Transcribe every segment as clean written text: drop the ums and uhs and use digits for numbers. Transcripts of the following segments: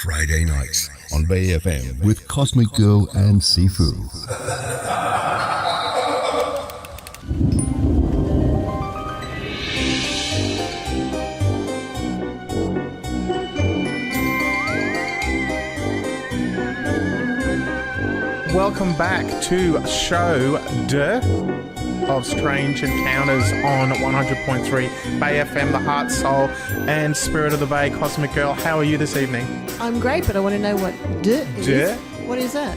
Friday nights on Bay FM with Cosmic Girl and Sifu. Welcome back to show of Strange Encounters on 100.3 Bay FM, the heart, soul, and spirit of the Bay. Cosmic Girl, how are you this evening? I'm great, but I want to know what is. What is that?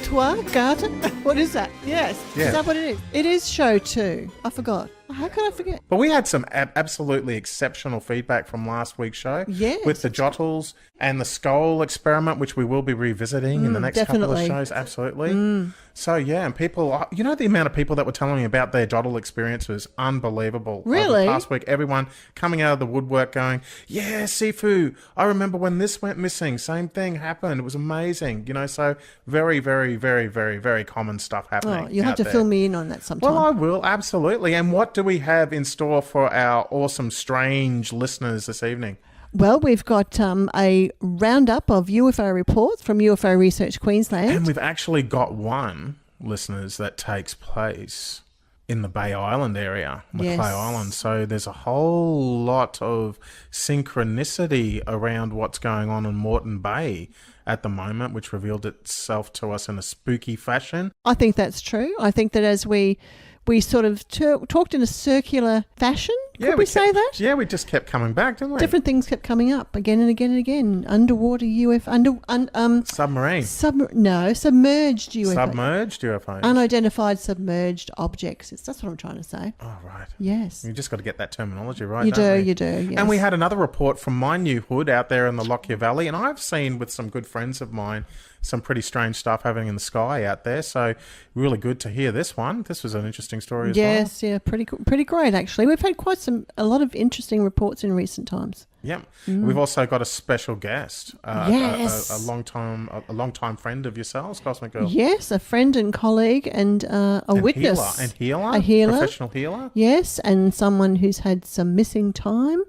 Toi, Carter? What is that? Yes. Yeah. Is that what it is? It is show 2. I forgot. How could I forget? But we had some absolutely exceptional feedback from last week's show. Yes. With the Jottals and the skull experiment, which we will be revisiting in the next couple of shows. Absolutely. So, yeah, and people, you know, the amount of people that were telling me about their Jottal experience was unbelievable. Really? Last week, everyone coming out of the woodwork going, yeah, Sifu, I remember when this went missing. Same thing happened. It was amazing. You know, so very, very, very, very, very common stuff happening. Oh, you'll have to fill me in on that sometime. Well, I will, absolutely. And what do we have in store for our awesome, strange listeners this evening? Well, we've got a roundup of UFO reports from UFO Research Queensland. And we've actually got one, listeners, that takes place in the Bay Island area, Macleay Island. So there's a whole lot of synchronicity around what's going on in Moreton Bay at the moment, which revealed itself to us in a spooky fashion. I think that's true. I think that as we sort of talked in a circular fashion. Could we say that? Yeah, we just kept coming back, didn't we? Different things kept coming up again and again and again. Underwater UFO, submarine. Submerged UFO. Submerged UFOs. Unidentified submerged objects. That's what I'm trying to say. Oh, right. Yes. You just got to get that terminology right, You don't do, yes. And we had another report from my new hood out there in the Lockyer Valley, and I've seen with some good friends of mine some pretty strange stuff happening in the sky out there. So really good to hear this one. This was an interesting story as well. Yes, yeah, pretty great actually. We've had a lot of interesting reports in recent times. Yep. We've also got a special guest, yes. a long time friend of yourselves, Cosmic Girl. Yes, a friend and colleague and a witness. A healer. Professional healer. Yes, and someone who's had some missing time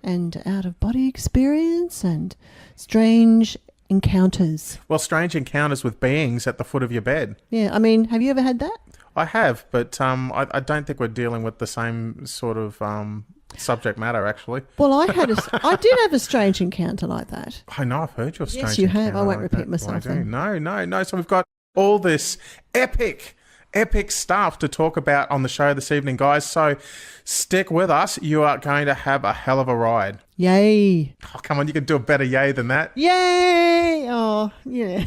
and out-of-body experience and strange encounters. Well, strange encounters with beings at the foot of your bed. Yeah, I mean, have you ever had that? I have, but I don't think we're dealing with the same sort of subject matter, actually. Well, I did have a strange encounter like that. I know, I've heard your strange Yes, you encounter. have. I won't repeat myself. No. So we've got all this epic stuff to talk about on the show this evening, guys. So stick with us. You are going to have a hell of a ride. Yay. Oh, come on, you can do a better yay than that. Yay. Oh, yeah.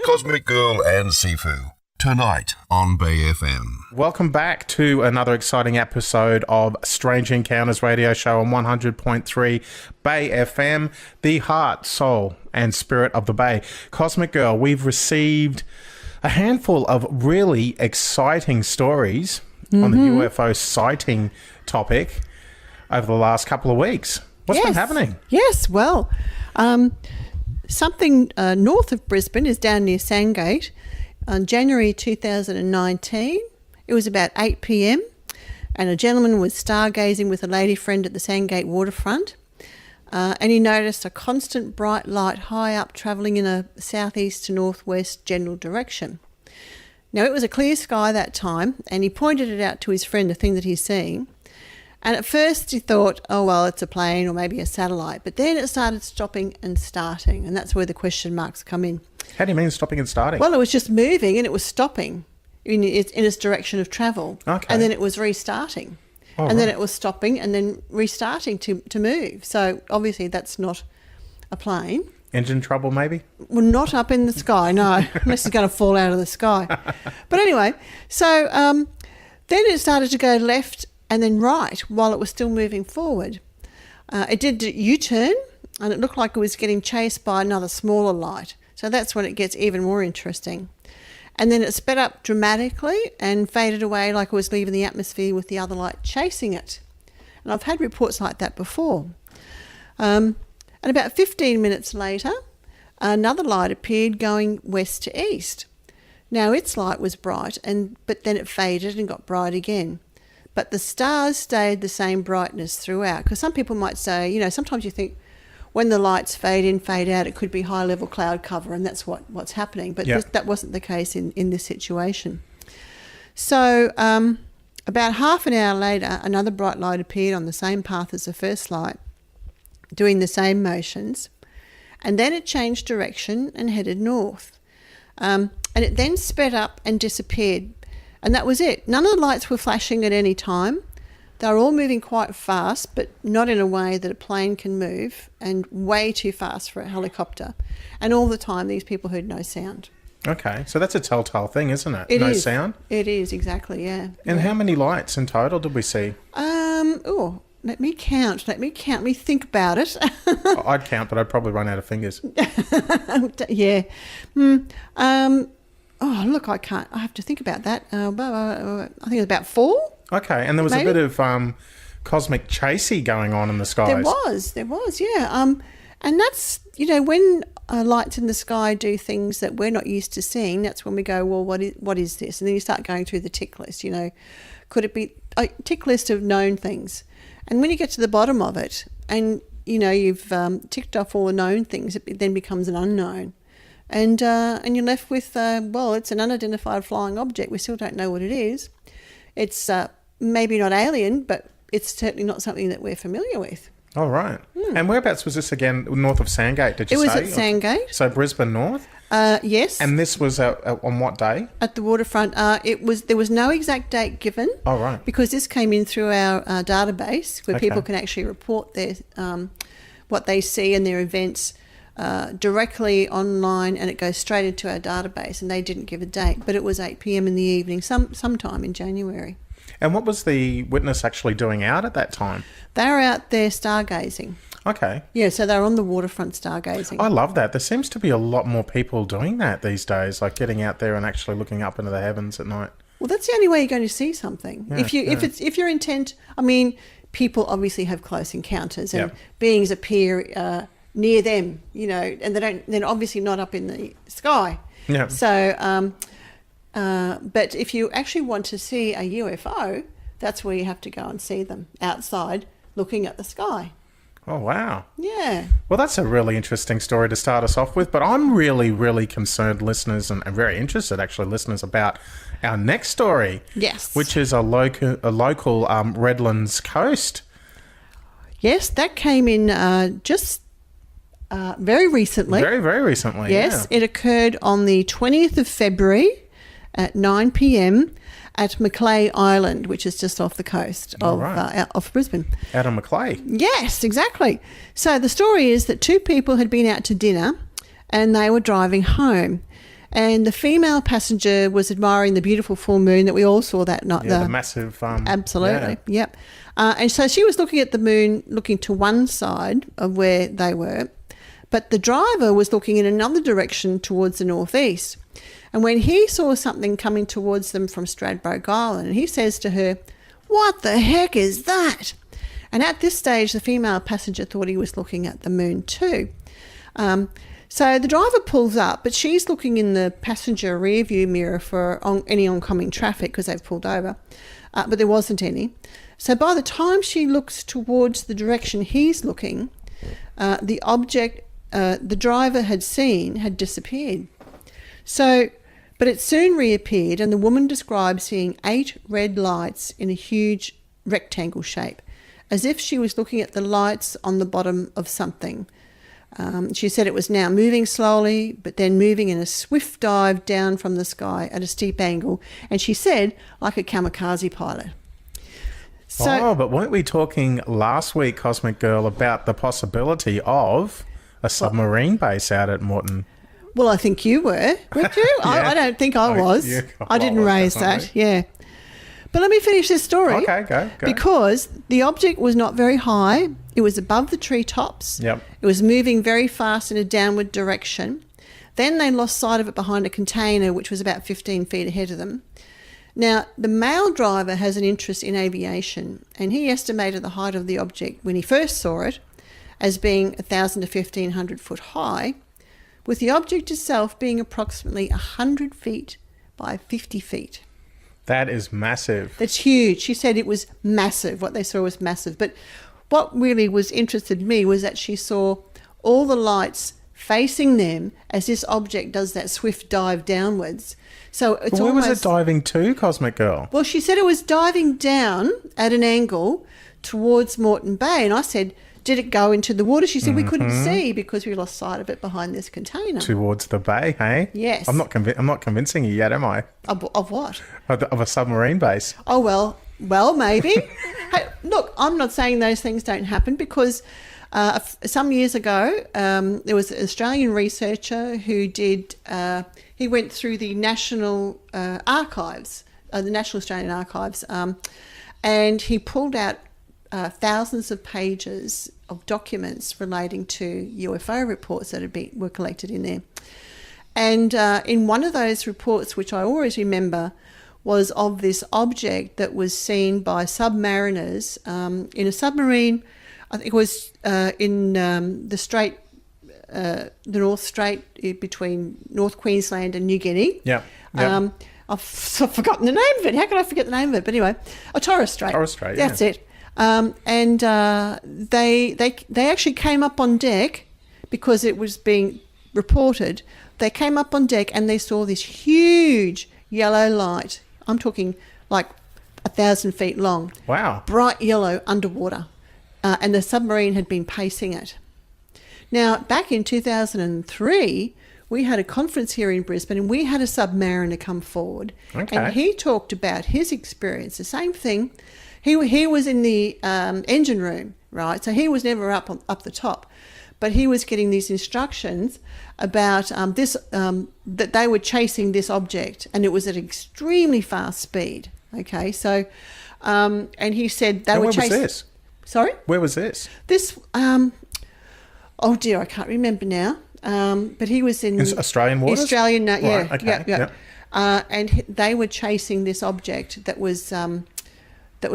Cosmic Girl and Sifu. Tonight on Bay FM. Welcome back to another exciting episode of Strange Encounters radio show on 100.3 Bay FM, the heart, soul, and spirit of the Bay. Cosmic Girl, we've received a handful of really exciting stories on the UFO sighting topic over the last couple of weeks. What's been happening? Yes, well, something north of Brisbane is down near Sandgate. On January 2019, it was about 8 p.m. and a gentleman was stargazing with a lady friend at the Sandgate waterfront, and he noticed a constant bright light high up travelling in a southeast to northwest general direction. Now, it was a clear sky that time, and he pointed it out to his friend, the thing that he's seeing. And at first he thought, oh, well, it's a plane or maybe a satellite. But then it started stopping and starting, and that's where the question marks come in. How do you mean stopping and starting? Well, it was just moving and it was stopping in its direction of travel. Okay. And then it was restarting. Then it was stopping and then restarting to move. So obviously that's not a plane. Engine trouble, maybe? Well, not up in the sky, no, unless it's going to fall out of the sky. But anyway, so then it started to go left and then right while it was still moving forward. It did a U-turn and it looked like it was getting chased by another smaller light. So that's when it gets even more interesting. And then it sped up dramatically and faded away like it was leaving the atmosphere with the other light chasing it. And I've had reports like that before. And about 15 minutes later, another light appeared going west to east. Now its light was bright, but then it faded and got bright again. But the stars stayed the same brightness throughout. Because some people might say, sometimes you think, when the lights fade in, fade out, it could be high-level cloud cover, and that's what's happening. But that wasn't the case in this situation. So about half an hour later, another bright light appeared on the same path as the first light, doing the same motions, and then it changed direction and headed north. And it then sped up and disappeared, and that was it. None of the lights were flashing at any time. They were all moving quite fast, but not in a way that a plane can move, and way too fast for a helicopter. And all the time, these people heard no sound. Okay, so that's a telltale thing, isn't it? It no is. sound? It is, exactly, yeah. And how many lights in total did we see? Let me count. Let me think about it. I'd count, but I'd probably run out of fingers. Yeah. Oh, look, I can't. I have to think about that. I think it's about 4. Okay, and there was maybe? a bit of cosmic chasey going on in the skies. There was, yeah. And that's, when lights in the sky do things that we're not used to seeing, that's when we go, well, what is this? And then you start going through the tick list, Could it be a tick list of known things? And when you get to the bottom of it and, you've ticked off all the known things, it then becomes an unknown. And you're left with, it's an unidentified flying object. We still don't know what it is. It's maybe not alien, but it's certainly not something that we're familiar with. Oh, right. And whereabouts was this again? North of Sandgate, did you say? It was at Sandgate. So Brisbane North? Yes. And this was on what day? At the waterfront. There was no exact date given. Oh, right. Because this came in through our database where people can actually report their what they see and their events directly online, and it goes straight into our database, and they didn't give a date, but it was 8 p.m. in the evening, sometime in January. And what was the witness actually doing out at that time? They were out there stargazing. Okay. Yeah, so they were on the waterfront stargazing. I love that. There seems to be a lot more people doing that these days, like getting out there and actually looking up into the heavens at night. Well, that's the only way you're going to see something. Yeah, if your intent, people obviously have close encounters and beings appear near them, and they're obviously not up in the sky. Yeah. So, but if you actually want to see a UFO, that's where you have to go and see them outside looking at the sky. Oh, wow. Yeah. Well, that's a really interesting story to start us off with, but I'm really, really concerned, listeners, and very interested, actually, listeners, about our next story. Yes. Which is a local Redlands coast. Yes, that came in just very recently. Very, very recently, Yes, it occurred on the 20th of February at 9 p.m. at Macleay Island, which is just off the coast of Brisbane. Out of Macleay. Yes, exactly. So the story is that 2 people had been out to dinner and they were driving home. And the female passenger was admiring the beautiful full moon that we all saw that night. Yeah, the massive... absolutely, yep. And so she was looking at the moon, looking to one side of where they were, but the driver was looking in another direction towards the northeast. And when he saw something coming towards them from Stradbroke Island, he says to her, "What the heck is that?" And at this stage, the female passenger thought he was looking at the moon too. So the driver pulls up, but she's looking in the passenger rear view mirror for any oncoming traffic because they've pulled over, but there wasn't any. So by the time she looks towards the direction he's looking, the object the driver had seen had disappeared. But it soon reappeared, and the woman described seeing 8 red lights in a huge rectangle shape, as if she was looking at the lights on the bottom of something. She said it was now moving slowly, but then moving in a swift dive down from the sky at a steep angle, and she said like a kamikaze pilot. But weren't we talking last week, Cosmic Girl, about the possibility of a submarine base out at Moreton? Well, I think you were, weren't you? I don't think I was. I didn't raise that, yeah. But let me finish this story. Okay, go. Because the object was not very high. It was above the treetops. Yep. It was moving very fast in a downward direction. Then they lost sight of it behind a container, which was about 15 feet ahead of them. Now, the male driver has an interest in aviation, and he estimated the height of the object when he first saw it as being 1,000 to 1,500 foot high, with the object itself being approximately 100 feet by 50 feet. That is massive. That's huge. She said it was massive. What they saw was massive. But what really interested me was that she saw all the lights facing them as this object does that swift dive downwards. So it's Where almost, was it diving to, Cosmic Girl? Well, she said it was diving down at an angle towards Moreton Bay, and I said, did it go into the water? She said we couldn't see because we lost sight of it behind this container. Towards the bay, hey? Yes. I'm not convincing you yet, am I? Of what? Of a submarine base. Oh, well, maybe. Hey, look, I'm not saying those things don't happen because some years ago there was an Australian researcher who did, he went through the National Archives, the National Australian Archives, and he pulled out thousands of pages of documents relating to UFO reports that were collected in there. And in one of those reports, which I always remember, was of this object that was seen by submariners in a submarine. I think it was in the Strait, the North Strait between North Queensland and New Guinea. Yeah. I've forgotten the name of it. How could I forget the name of it? But anyway, Torres Strait. Torres Strait, yeah. That's it. And they actually came up on deck because it was being reported. They came up on deck and they saw this huge yellow light. I'm talking like 1,000 feet long. Wow. Bright yellow underwater. And the submarine had been pacing it. Now, back in 2003, we had a conference here in Brisbane and we had a submariner come forward. Okay. And he talked about his experience, the same thing. He was in the engine room, right? So he was never up the top. But he was getting these instructions about that they were chasing this object, and it was at extremely fast speed. Okay, so and he said they were chasing. Where was this? Sorry, where was this? This oh dear, I can't remember now. But he was in Australian waters. Australian, yeah, Right, okay, yeah. And they were chasing this object that was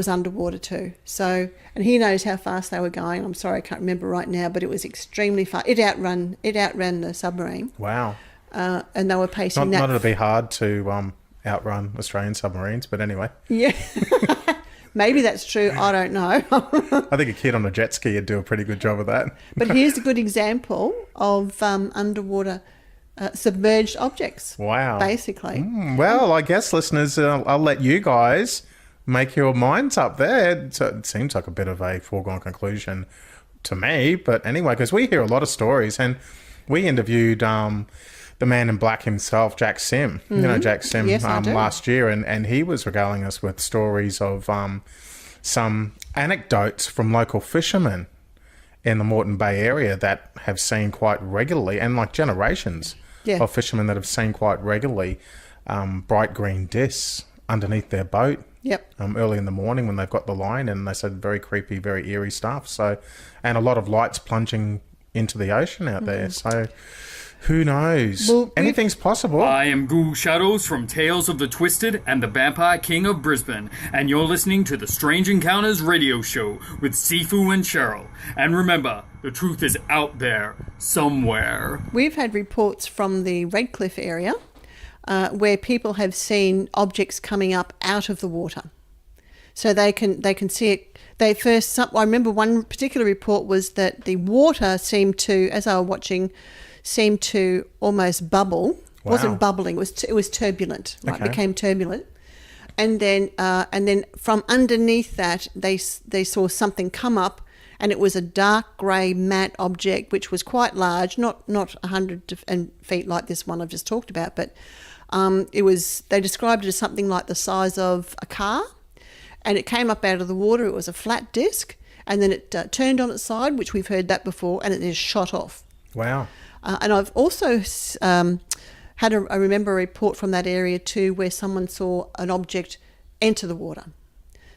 underwater too. So, and he knows how fast they were going. I'm sorry, I can't remember right now, but it was extremely fast. It outran the submarine. Wow. And they were pacing that. Not it'd be hard to outrun Australian submarines, but anyway. Yeah. Maybe that's true. I don't know. I think a kid on a jet ski would do a pretty good job of that. But here's a good example of underwater submerged objects. Wow. Basically. Well, I guess, listeners, I'll let you guys make your minds up there. It seems like a bit of a foregone conclusion to me. But anyway, because we hear a lot of stories, and we interviewed the man in black himself, Jack Sim. You know Jack Sim, yes, I do. last year, and he was regaling us with stories of some anecdotes from local fishermen in the Moreton Bay area that have seen quite regularly, and like generations of fishermen that have seen quite regularly bright green discs underneath their boat. Yep. Early in the morning when they've got the line, and they said very creepy, very eerie stuff. So, and a lot of lights plunging into the ocean out there. So, who knows? Well, anything's possible. I am Ghoul Shadows from Tales of the Twisted and the Vampire King of Brisbane, and you're listening to the Strange Encounters radio show with Sifu and Sheryl. And remember, the truth is out there somewhere. We've had reports from the Redcliffe area where people have seen objects coming up out of the water. So they can see it. I remember one particular report was that the water seemed to, as I was watching, seemed to almost bubble. Wow. It wasn't bubbling. It was turbulent. Right, Okay. It became turbulent, and then from underneath that they saw something come up, and it was a dark grey matte object which was quite large, not 100 feet like this one I've just talked about, but they described it as something like the size of a car, and it came up out of the water. It was a flat disc, and then it turned on its side, which we've heard that before, and it just shot off. Wow. And I've also I remember a report from that area too, where someone saw an object enter the water.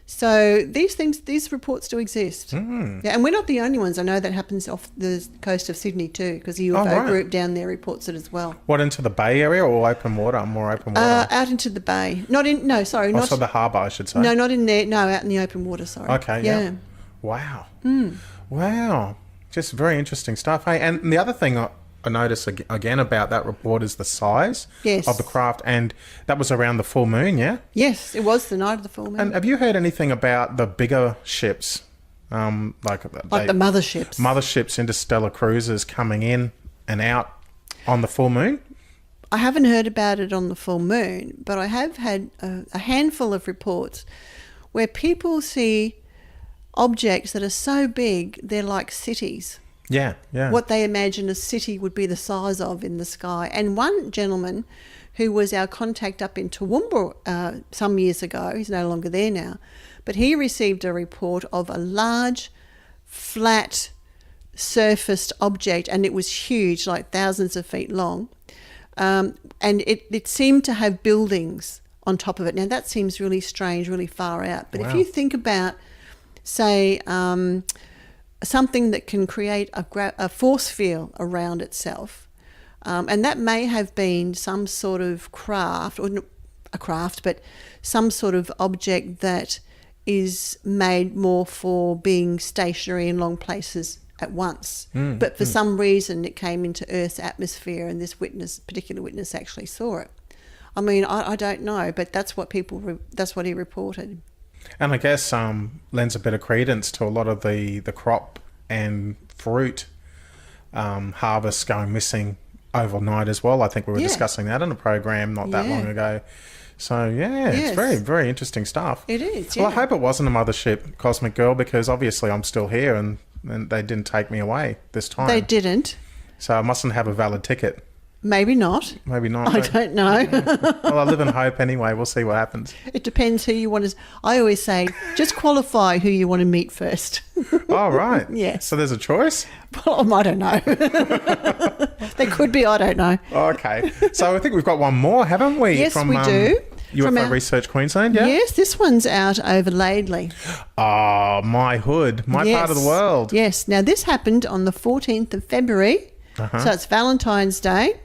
So these reports do exist. Yeah, and we're not the only ones. I know that happens off the coast of Sydney too, because the UFO group down there reports it as well. What, into the bay area or open water? More open water? Out into the bay. Not the harbour, I should say. No, not in there. No, out in the open water, sorry. Okay, yeah. Wow. Wow. Just very interesting stuff. Hey, and the other thing I noticed again about that report is the size of the craft, and that was around the full moon, yeah? Yes, it was the night of the full moon. And have you heard anything about the bigger ships like the motherships. Motherships, interstellar cruisers coming in and out on the full moon? I haven't heard about it on the full moon, but I have had a handful of reports where people see objects that are so big they're like cities. Yeah. What they imagine a city would be the size of in the sky. And one gentleman who was our contact up in Toowoomba some years ago, he's no longer there now, but he received a report of a large, flat, surfaced object, and it was huge, like thousands of feet long. And it seemed to have buildings on top of it. Now, that seems really strange, really far out. But if you think about, say, something that can create a force field around itself, and that may have been some sort of craft, or a craft, but some sort of object that is made more for being stationary in long places at once. But for some reason it came into Earth's atmosphere, and this particular witness actually saw it. I mean, I don't know, but that's what that's what he reported. And I guess lends a bit of credence to a lot of the crop and fruit harvests going missing overnight as well. I think we were discussing that in a program not that long ago. So, it's very, very interesting stuff. It is, Well, I hope it wasn't a mothership, Cosmic Girl, because obviously I'm still here and they didn't take me away this time. They didn't. So I mustn't have a valid ticket. Maybe not. Maybe not. I don't know. Well, I live in hope anyway. We'll see what happens. It depends who you want to... I always say, just qualify who you want to meet first. Oh, right. Yes. So there's a choice? Well, I don't know. There could be, I don't know. Okay. So I think we've got one more, haven't we? Yes, we do. UFO Research Queensland, yeah? Yes, this one's out over Laidley. Oh, my hood. My part of the world. Yes. Now, this happened on the 14th of February. So it's Valentine's Day.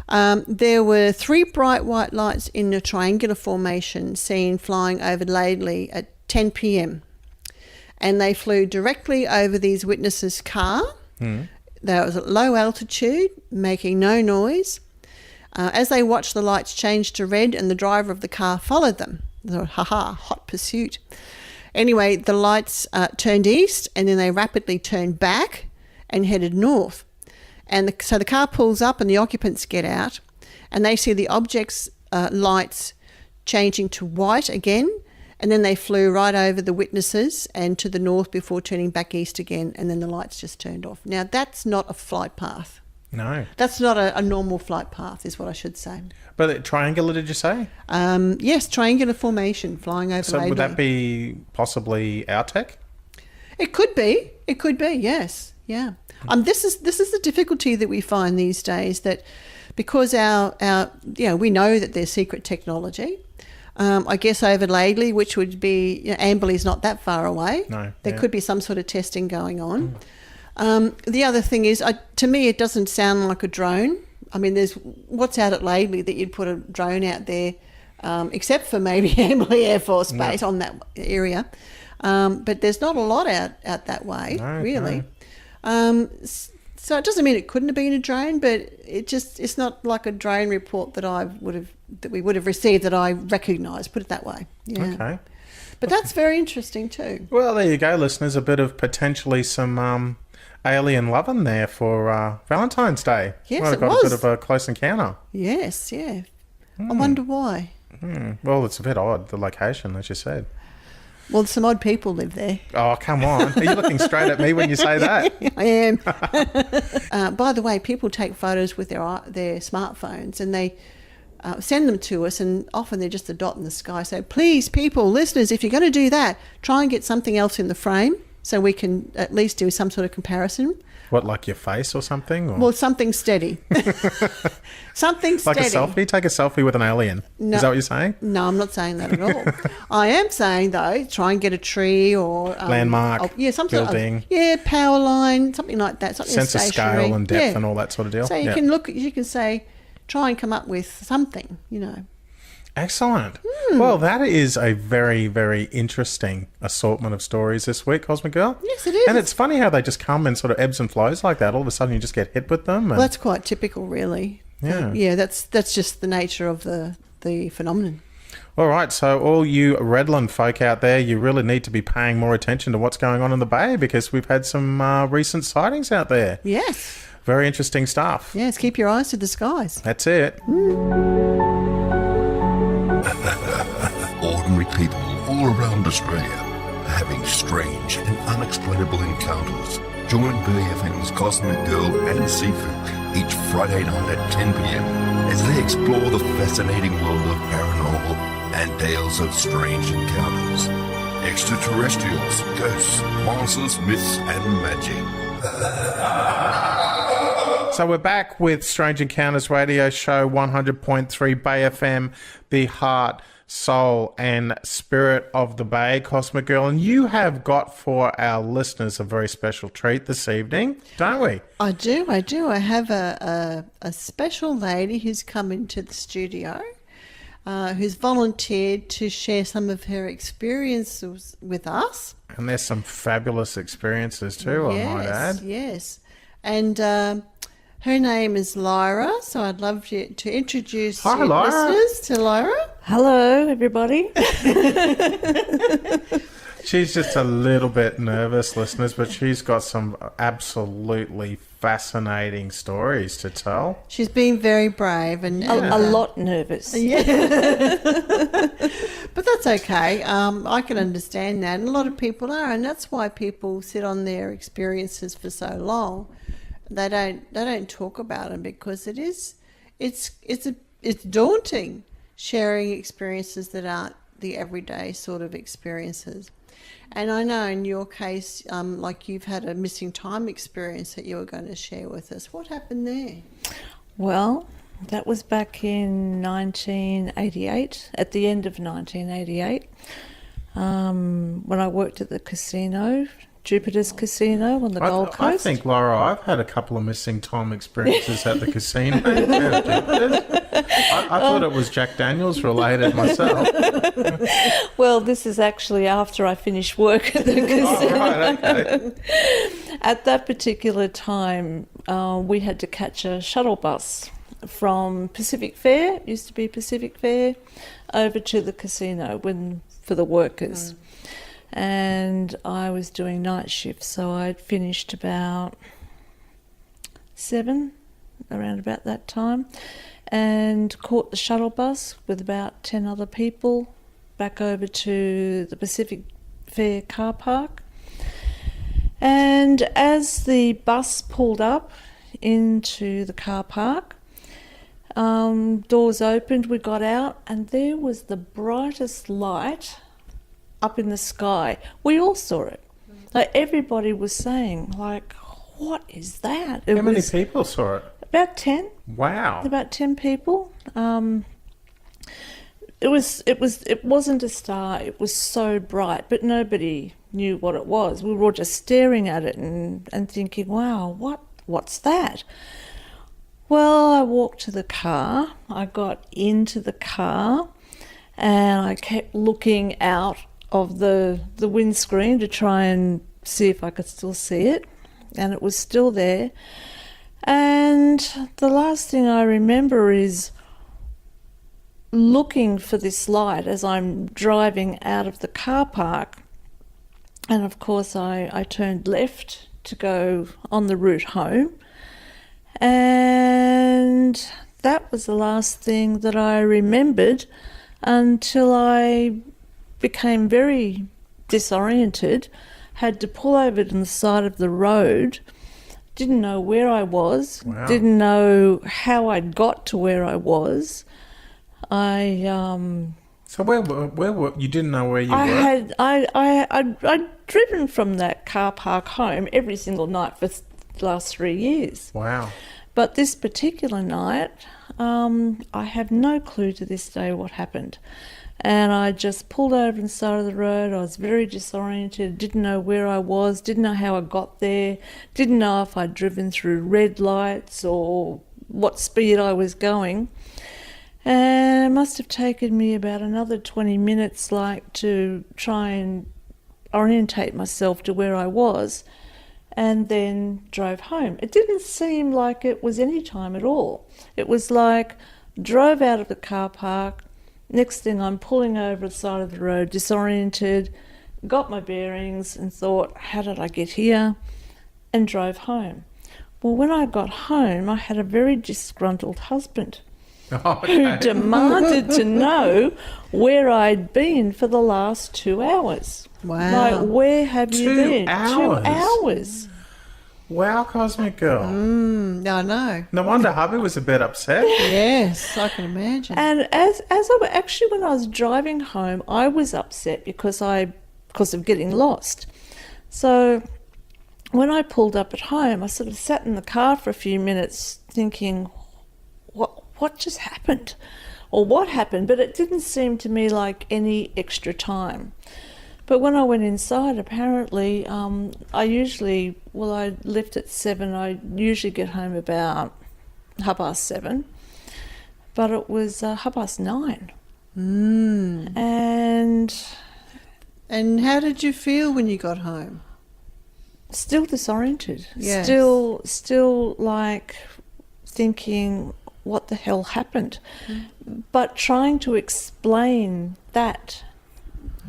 There were 3 bright white lights in a triangular formation seen flying over Laidley at 10 p.m. And they flew directly over these witnesses' car. They was at low altitude, making no noise. As they watched, the lights changed to red and the driver of the car followed them. They thought, hot pursuit. Anyway, the lights turned east and then they rapidly turned back and headed north. And so the car pulls up and the occupants get out and they see the object's lights changing to white again, and then they flew right over the witnesses and to the north before turning back east again, and then the lights just turned off. Now, that's not a flight path. No. That's not a normal flight path, is what I should say. But triangular, did you say? Yes, triangular formation, flying over Laidley. So would that be possibly our tech? It could be, yes, yeah. This is the difficulty that we find these days, that because our we know that there's secret technology. I guess over Laidley, which would be, Amberley's not that far away. No, there could be some sort of testing going on. The other thing is, to me, it doesn't sound like a drone. I mean, there's what's out at Laidley that you'd put a drone out there, except for maybe Amberley Air Force Base on that area. But there's not a lot out that way, really. No. So it doesn't mean it couldn't have been a drone, but it's not like a drone report that we would have received that I recognise, put it that way. Yeah. Okay. But that's very interesting too. Well, there you go, listeners. A bit of potentially some alien loving there for Valentine's Day. Yes, well, it got was. a bit of a close encounter. Yes, yeah. I wonder why. Well, it's a bit odd, the location, as you said. Well, some odd people live there. Oh, come on. Are you looking straight at me when you say that? I am. By the way, people take photos with their smartphones and they send them to us, and often they're just a dot in the sky. So please, people, listeners, if you're going to do that, try and get something else in the frame so we can at least do some sort of comparison. What, like your face or something? Or? Well, something steady. Something steady. Like a selfie? Take a selfie with an alien. No, is that what you're saying? No, I'm not saying that at all. I am saying, though, try and get a tree or... landmark, some building. Sort of, power line, something like that. Something sense of stationary. scale and depth and all that sort of deal. So you can say, try and come up with something, Excellent. Well, that is a very, very interesting assortment of stories this week, Cosmic Girl. Yes, it is. And it's funny how they just come in sort of ebbs and flows like that. All of a sudden you just get hit with them. Well, that's quite typical, really. Yeah. That's just the nature of the phenomenon. All right, so all you Redland folk out there, you really need to be paying more attention to what's going on in the Bay because we've had some recent sightings out there. Yes. Very interesting stuff. Yes, keep your eyes to the skies. That's it. Ordinary people all around Australia are having strange and unexplainable encounters. Join BFM's Cosmic Girl and Sifu each Friday night at 10 p.m. as they explore the fascinating world of paranormal and tales of strange encounters. Extraterrestrials, ghosts, monsters, myths, and magic. So we're back with Strange Encounters Radio Show 100.3 Bay FM, the heart, soul and spirit of the Bay, Cosmic Girl. And you have got for our listeners a very special treat this evening, don't we? I do. I have a special lady who's come into the studio, who's volunteered to share some of her experiences with us. And there's some fabulous experiences too, I might add. Yes. And her name is Lyra, so I'd love to introduce Hi, Lyra. listeners to Lyra. Hello, everybody. She's just a little bit nervous, listeners, but she's got some absolutely fascinating stories to tell. She's been very brave and A lot nervous. but that's okay. I can understand that, and a lot of people are, and that's why people sit on their experiences for so long. They don't talk about them because it's daunting sharing experiences that aren't the everyday sort of experiences. And I know in your case, like you've had a missing time experience that you were going to share with us. What happened there? Well, that was back in 1988, at the end of 1988, when I worked at the casino, Jupiter's Casino on the Gold Coast. I think, Laura, I've had a couple of missing time experiences at the casino. I thought it was Jack Daniels related myself. Well, this is actually after I finished work at the casino. Oh, right, okay. At that particular time, we had to catch a shuttle bus from Pacific Fair, it used to be Pacific Fair, over to the casino for the workers. And I was doing night shift, so I'd finished about 7, around about that time, and caught the shuttle bus with about 10 other people back over to the Pacific Fair car park. And as the bus pulled up into the car park, doors opened, we got out, and there was the brightest light up in the sky. We all saw it. Like everybody was saying, like, what is that? How many people saw it? About 10. Wow. About 10 people. It wasn't a star. It was so bright, but nobody knew what it was. We were all just staring at it and thinking, wow, what's that? Well, I walked to the car. I got into the car and I kept looking out of the windscreen to try and see if I could still see it, and it was still there. And the last thing I remember is looking for this light as I'm driving out of the car park, and of course I turned left to go on the route home, and that was the last thing that I remembered until I became very disoriented, had to pull over to the side of the road, didn't know where I was, didn't know how I'd got to where I was. So where were you? Didn't know where you were? I'd driven from that car park home every single night for the last 3 years. Wow. But this particular night, I have no clue to this day what happened. And I just pulled over on the side of the road. I was very disoriented, didn't know where I was, didn't know how I got there, didn't know if I'd driven through red lights or what speed I was going. And it must have taken me about another 20 minutes to try and orientate myself to where I was, and then drove home. It didn't seem like it was any time at all. It was like drove out of the car park, Next thing, I'm pulling over the side of the road, disoriented, got my bearings and thought, how did I get here? And drove home. Well, when I got home, I had a very disgruntled husband who demanded to know where I'd been for the last 2 hours. Wow. Like, where have you 2 been? hours? 2 hours. Wow, Cosmic Girl. I know. No wonder hubby was a bit upset. Yes, I can imagine. And when I was driving home, I was upset because of getting lost. So when I pulled up at home, I sort of sat in the car for a few minutes thinking, what just happened? Or what happened? But it didn't seem to me like any extra time. But when I went inside, apparently, I left at 7. I usually get home about 7:30. But it was 9:30. And how did you feel when you got home? still disoriented. Yes. Still like thinking, what the hell happened? But trying to explain that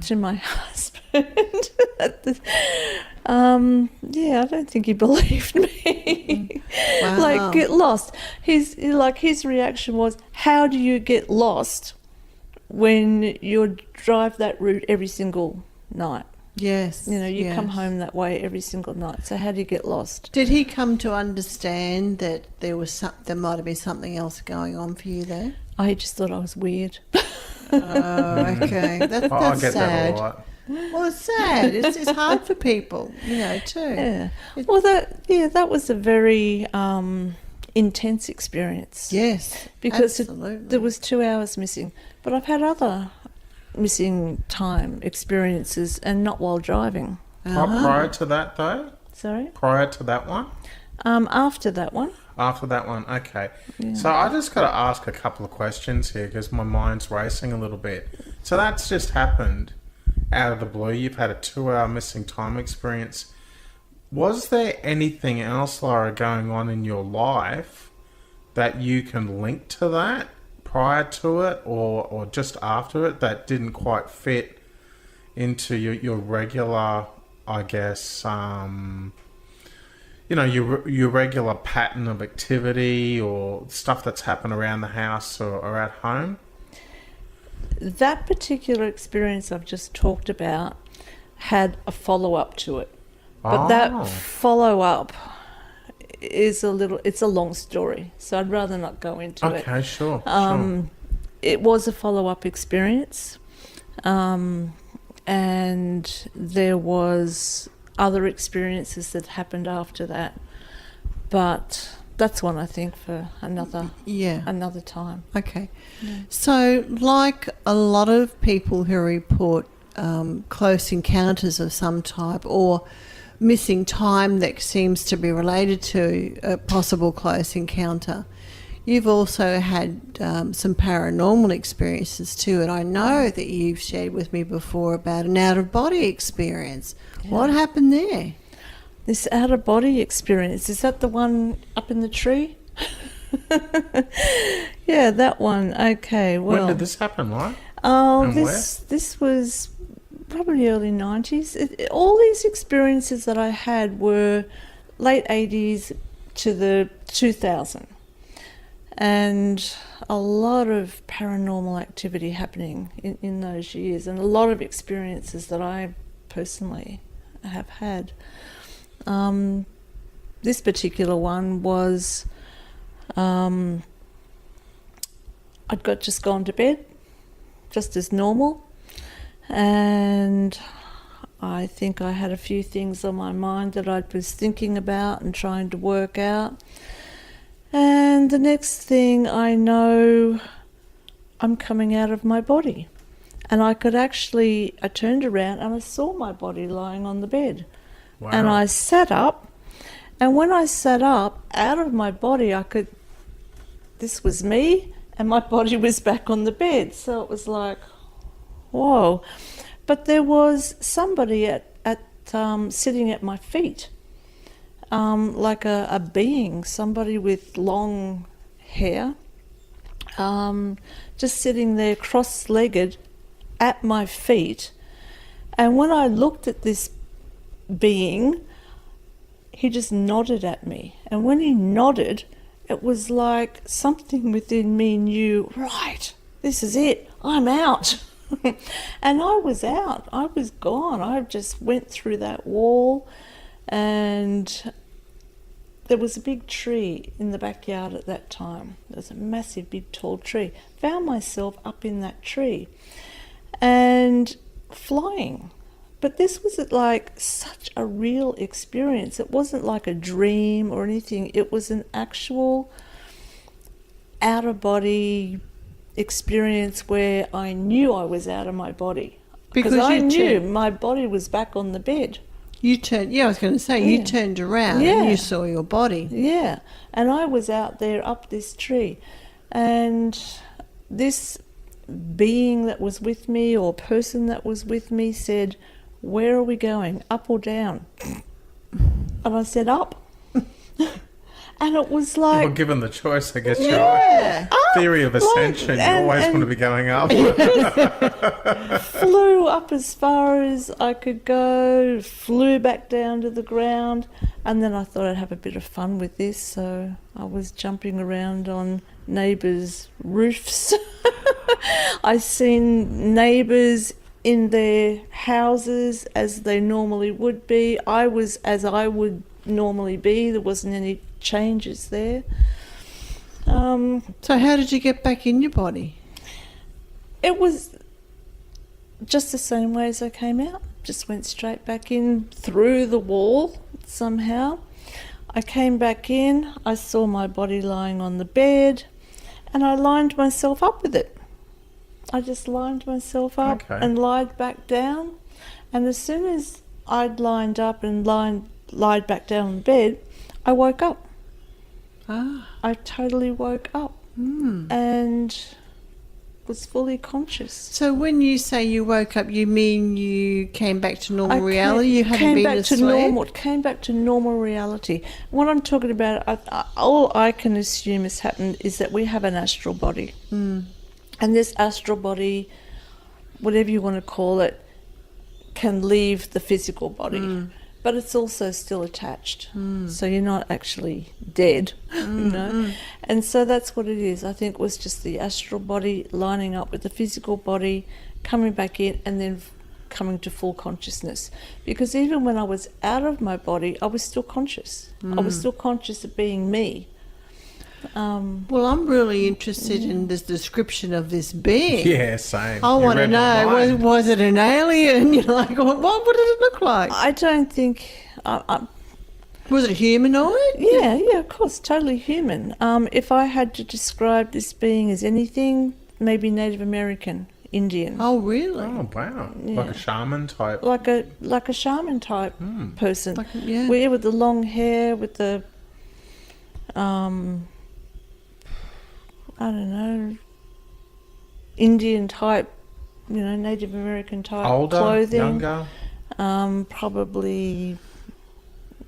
to my husband. I don't think he believed me. Wow. Like, get lost. His reaction was, how do you get lost when you drive that route every single night? Yes. You come home that way every single night. So how do you get lost? Did he come to understand that there might have been something else going on for you there? I just thought I was weird. Oh, okay. That's I get sad. that a lot. Well, it's sad. It's hard for people, too. Yeah. Well, that was a very intense experience. Yes, Because absolutely. there was 2 hours missing. But I've had other missing time experiences, and not while driving. Prior to that, though? Sorry? Prior to that one? After that one. After that one, okay. Yeah. So I just got to ask a couple of questions here because my mind's racing a little bit. So that's just happened out of the blue. You've had a 2-hour missing time experience. Was there anything else, Laura, going on in your life that you can link to that prior to it or just after it that didn't quite fit into your regular, I guess, your regular pattern of activity or stuff that's happened around the house or at home? That particular experience I've just talked about had a follow-up to it. But that follow-up is it's a long story, so I'd rather not go into it. Okay, sure. It was a follow-up experience, and there was other experiences that happened after that, but that's one I think for another time. Okay. Yeah. So, like a lot of people who report close encounters of some type or missing time that seems to be related to a possible close encounter, you've also had some paranormal experiences too, and I know that you've shared with me before about an out-of-body experience. Yeah. What happened there? This out-of-body experience, is that the one up in the tree? Yeah, that one. Okay, well. When did this happen, right? This was probably early 90s. All these experiences that I had were late 80s to the 2000. And a lot of paranormal activity happening in those years, and a lot of experiences that I personally have had. This particular one was I'd just gone to bed, just as normal, and I think I had a few things on my mind that I was thinking about and trying to work out. And the next thing I know, I'm coming out of my body. And I turned around and I saw my body lying on the bed. Wow. And I sat up, and when I sat up, out of my body, this was me, and my body was back on the bed. So it was like, whoa. But there was somebody sitting at my feet. Like a being, somebody with long hair, just sitting there cross-legged at my feet. And when I looked at this being, he just nodded at me. And when he nodded, it was like something within me knew, right, this is it, I'm out. And I was out, I was gone. I just went through that wall, and there was a big tree in the backyard at that time. There was a massive, big, tall tree. Found myself up in that tree and flying. But this was like such a real experience. It wasn't like a dream or anything. It was an actual out-of-body experience where I knew I was out of my body. Because I knew my body was back on the bed. You turned, I was going to say, you turned around and you saw your body. Yeah, and I was out there up this tree. And this being that was with me, or person that was with me, said, "Where are we going, up or down?" And I said, "Up." And it was like... Well, given the choice, I guess your theory of ascension, you always want to be going up. Flew up as far as I could go, flew back down to the ground, and then I thought I'd have a bit of fun with this, so I was jumping around on neighbours' roofs. I seen neighbours in their houses as they normally would be. I was as I would normally be. There wasn't any changes there. So how did you get back in your body? It was just the same way as I came out. Just went straight back in through the wall somehow. I came back in, I saw my body lying on the bed, and I lined myself up with it. I just lined myself up and lied back down. And as soon as I'd lined up and lied back down in bed, I woke up. I totally woke up and was fully conscious. So when you say you woke up, you mean you came back to normal reality? You hadn't been asleep? Came back to normal reality. What I'm talking about, all I can assume has happened is that we have an astral body. And this astral body, whatever you want to call it, can leave the physical body. But it's also still attached. So you're not actually dead, you know. And so that's what it is. I think it was just the astral body lining up with the physical body, coming back in, and then coming to full consciousness. Because even when I was out of my body, I was still conscious. I was still conscious of being me. Well, I'm really interested in this description of this being. Yeah, same. I want to know, was it an alien? You're like, what did it look like? I don't think... Was it humanoid? Yeah, of course, totally human. If I had to describe this being as anything, maybe Native American, Indian. Oh, really? Oh, wow. Yeah. Like a shaman type? Like a shaman type person. Yeah. With the long hair, with the... I don't know, Indian type, Native American type clothing. Younger? Probably,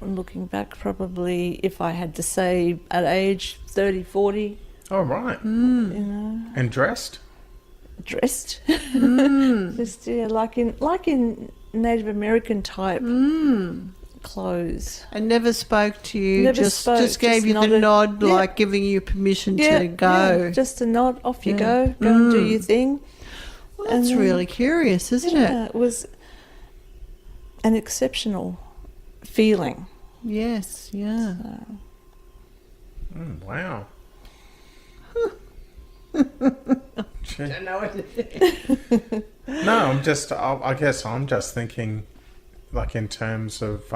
looking back, if I had to say at age 30, 40. Oh, right. And dressed? Dressed. Just, like in Native American type clothes. And never spoke to you, just gave you the nod, like giving you permission to go. Yeah, just a nod, off you go and do your thing. Well, that's really curious, isn't it? It was an exceptional feeling. Yes, yeah. Wow. Don't know what to think. No, I guess I'm just thinking, like, in terms of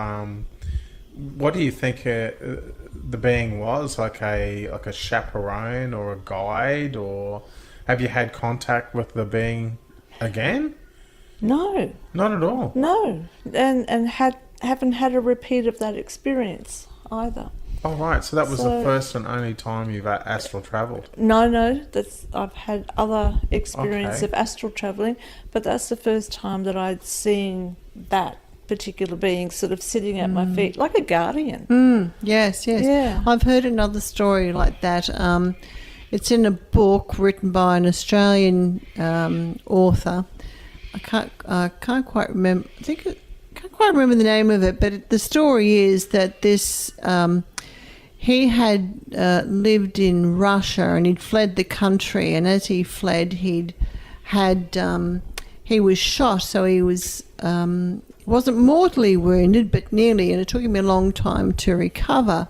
what do you think the being was? Like a chaperone or a guide, or have you had contact with the being again? No, not at all. No, and haven't had a repeat of that experience either. Oh, right. So that was the first and only time you've astral travelled? No. I've had other experience of astral travelling, but that's the first time that I'd seen that particular being sort of sitting at my feet, like a guardian. Yes. Yeah. I've heard another story like that. It's in a book written by an Australian author. I can't quite remember. Can't quite remember the name of it, but the story is that this he had lived in Russia and he'd fled the country, and as he fled, he was shot, so he wasn't mortally wounded, but nearly, and it took him a long time to recover.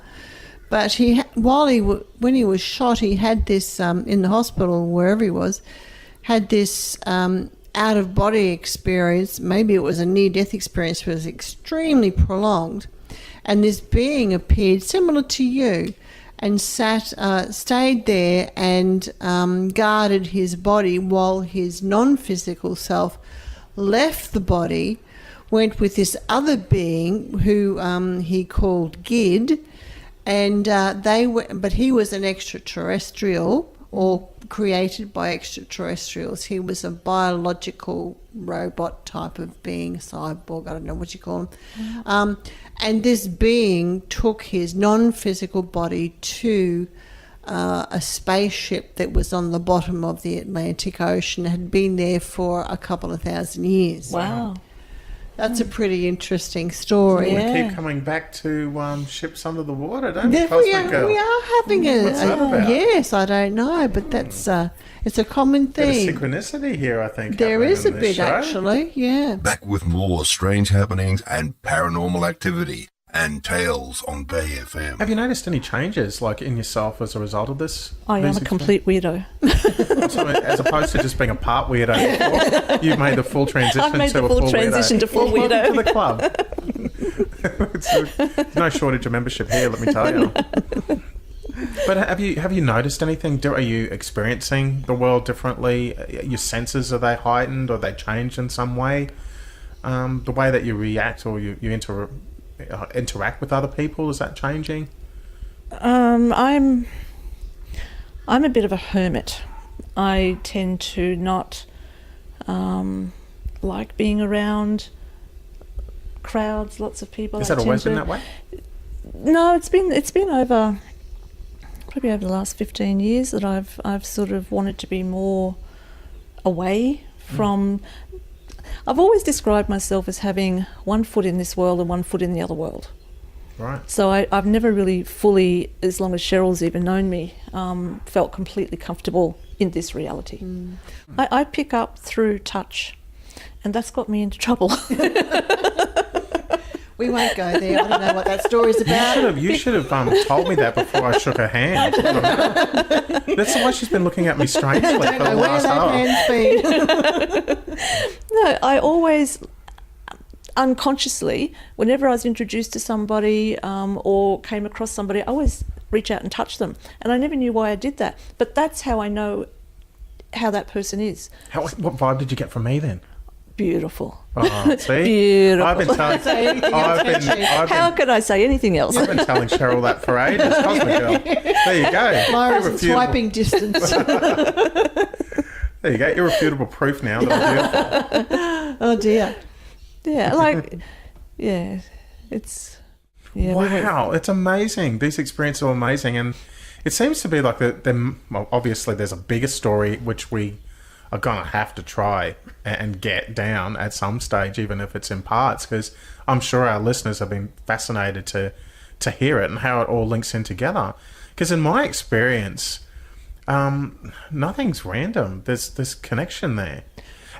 But when he was shot, he had this in the hospital, wherever he was, had this out-of-body experience. Maybe it was a near-death experience, but it was extremely prolonged. And this being appeared similar to you, and stayed there and guarded his body while his non-physical self left the body, went with this other being who he called Gid, and but he was an extraterrestrial, or created by extraterrestrials. He was a biological robot type of being, cyborg, I don't know what you call him. And this being took his non-physical body to a spaceship that was on the bottom of the Atlantic Ocean, had been there for a couple of thousand years. Wow. That's a pretty interesting story. We keep coming back to ships under the water, don't we? We are having What's that about? Yes, I don't know, but that's it's a common thing. Bit of synchronicity here, I think. There is a happening in this bit, show. actually, yeah. Back with more strange happenings and paranormal activity and tales on Bay FM. Have you noticed any changes, like in yourself, as a result of this? I am a complete weedo. So, as opposed to just being a part weirdo before, you've made the full transition I've made to the a full full transition weirdo. to full Well, welcome weirdo. to the club. There's no shortage of membership here, let me tell you. But have you noticed anything? Are you experiencing the world differently? Your senses, are they heightened, or they changed in some way? The way that you react or you interact with other people, is that changing? I'm a bit of a hermit. I tend to not like being around crowds, lots of people. Is that always been that way? No, it's been over probably over the last 15 years that I've sort of wanted to be more away from. I've always described myself as having one foot in this world and one foot in the other world. Right. So I've never really fully, as long as Sheryl's even known me, felt completely comfortable in this reality. I pick up through touch, and that's got me into trouble. We won't go there. I don't know what that story's about. You should have told me that before I shook her hand. That's why she's been looking at me strangely for I don't the know where last that hour. hand's been. No, I always, unconsciously, whenever I was introduced to somebody or came across somebody, I always reach out and touch them. And I never knew why I did that. But that's how I know how that person is. What vibe did you get from me then? Beautiful. Oh, see? Beautiful. I've been telling, How could I say anything else? I've been telling Sheryl that for ages. Cosmic Girl. There you go. Lyra's in swiping distance. There you go. Irrefutable proof now that I'm beautiful. Oh, dear. Yeah, it's... Yeah, Wow, it's amazing. These experiences are amazing. And it seems to be like well, obviously there's a bigger story which we are going to have to try and get down at some stage, even if it's in parts, because I'm sure our listeners have been fascinated to hear it and how it all links in together. Because in my experience, nothing's random. There's this connection there.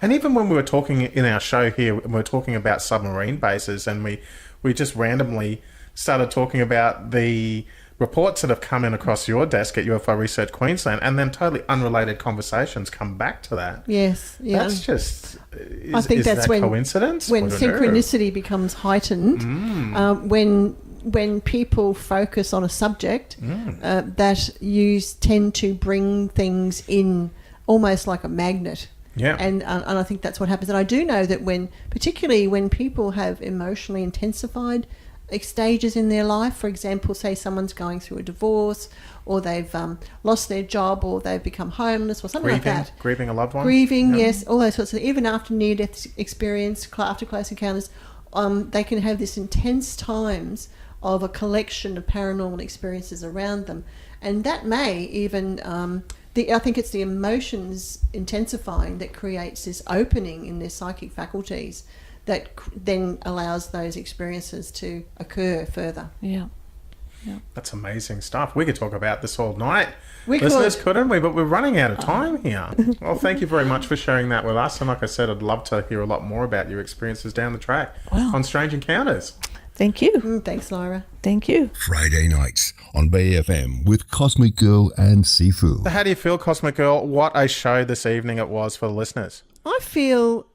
And even when we were talking in our show here, we were talking about submarine bases, and we just randomly started talking about the reports that have come in across your desk at UFO Research Queensland, and then totally unrelated conversations come back to that. Yes, yeah. That's just... I think that's that when coincidence? When I don't know. synchronicity becomes heightened, when people focus on a subject, that you tend to bring things in almost like a magnet. Yeah. And I think that's what happens. And I do know that particularly when people have emotionally intensified stages in their life, for example, say someone's going through a divorce, or they've lost their job, or they've become homeless, or something like that. Grieving a loved one. Grieving, yes, all those sorts of things. Even after near-death experience, after close encounters, they can have this intense times of a collection of paranormal experiences around them. And that may even, I think it's the emotions intensifying that creates this opening in their psychic faculties that then allows those experiences to occur further. Yeah. That's amazing stuff. We could talk about this all night. Listeners, couldn't we? But we're running out of time here. Well, thank you very much for sharing that with us. And like I said, I'd love to hear a lot more about your experiences down the track on Strange Encounters. Thank you. Thanks, Lyra. Thank you. Friday nights on Bay FM with Cosmic Girl and Sifu. So how do you feel, Cosmic Girl? What a show this evening it was for the listeners. I feel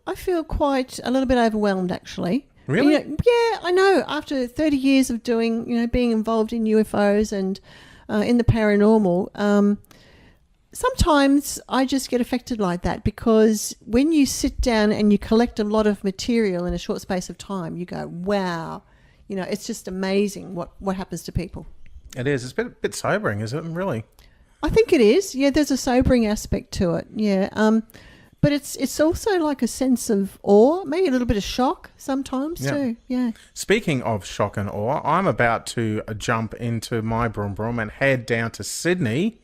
quite a little bit overwhelmed, actually. Really? Yeah, I know. After 30 years of doing, being involved in UFOs and in the paranormal, sometimes I just get affected like that, because when you sit down and you collect a lot of material in a short space of time, you go, wow, it's just amazing what happens to people. It is. It's a bit sobering, is it? Really? I think it is. Yeah, there's a sobering aspect to it. Yeah. But it's also like a sense of awe, maybe a little bit of shock sometimes too. Yeah. Speaking of shock and awe, I'm about to jump into my broom and head down to Sydney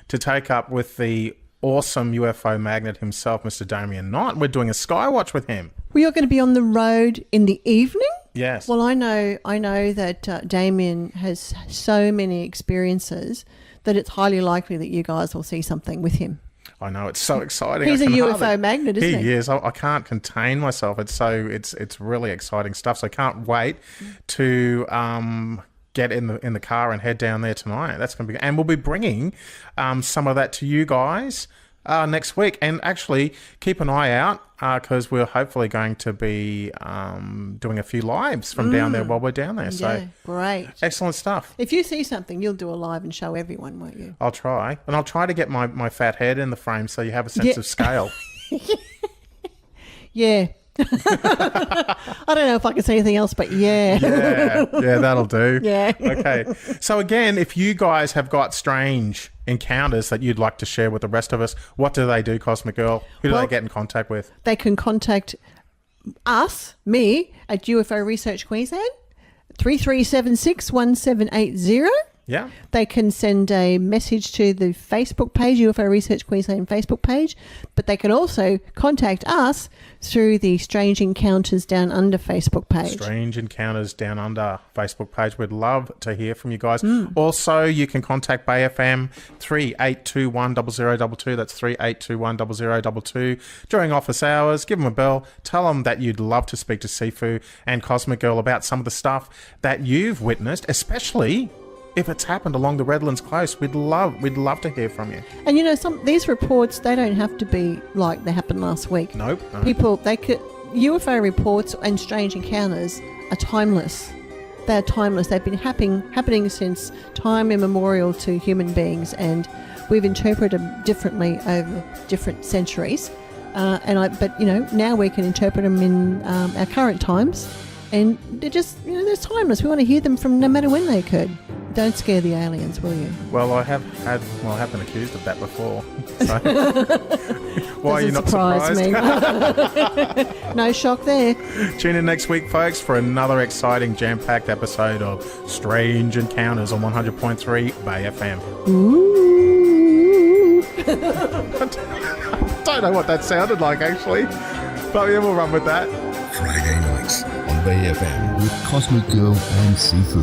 to take up with the awesome UFO magnet himself, Mr. Damien Knight. We're doing a skywatch with him. We are going to be on the road in the evening? Yes. Well, I know that Damien has so many experiences that it's highly likely that you guys will see something with him. I know, it's so exciting. He's a UFO magnet, isn't he? He is. I can't contain myself. It's really exciting stuff. So I can't wait to get in the car and head down there tonight. That's going to be, and we'll be bringing some of that to you guys next week. And actually, keep an eye out because we're hopefully going to be doing a few lives from down there while we're down there. So yeah, great. Excellent stuff. If you see something, you'll do a live and show everyone, won't you? I'll try. And I'll try to get my fat head in the frame so you have a sense of scale. Yeah. I don't know if I can say anything else, but yeah, that'll do. Yeah. Okay. So again, if you guys have got strange encounters that you'd like to share with the rest of us, what do they do, Cosmic Girl? Who do they get in contact with? They can contact me, at UFO Research Queensland, 3376 1780. Yeah. They can send a message to the Facebook page, UFO Research Queensland Facebook page, but they can also contact us through the Strange Encounters Down Under Facebook page. Strange Encounters Down Under Facebook page. We'd love to hear from you guys. Also, you can contact Bay FM 38210022. That's 38210022 during office hours. Give them a bell. Tell them that you'd love to speak to Sifu and Cosmic Girl about some of the stuff that you've witnessed, especially if it's happened along the Redlands Close. We'd love to hear from you. And these reports, they don't have to be like they happened last week. Nope. People, UFO reports and strange encounters are timeless. They're timeless. They've been happening since time immemorial to human beings, and we've interpreted them differently over different centuries. But now we can interpret them in our current times, and they're just, they're timeless. We want to hear them from no matter when they occurred. Don't scare the aliens, will you? Well, I have been accused of that before. So. Why are you not surprised? Me. No shock there. Tune in next week, folks, for another exciting jam-packed episode of Strange Encounters on 100.3 Bay FM. Ooh. I don't know what that sounded like, actually. But yeah, we'll run with that. Friday nights on Bay FM with Cosmic Girl and Sifu.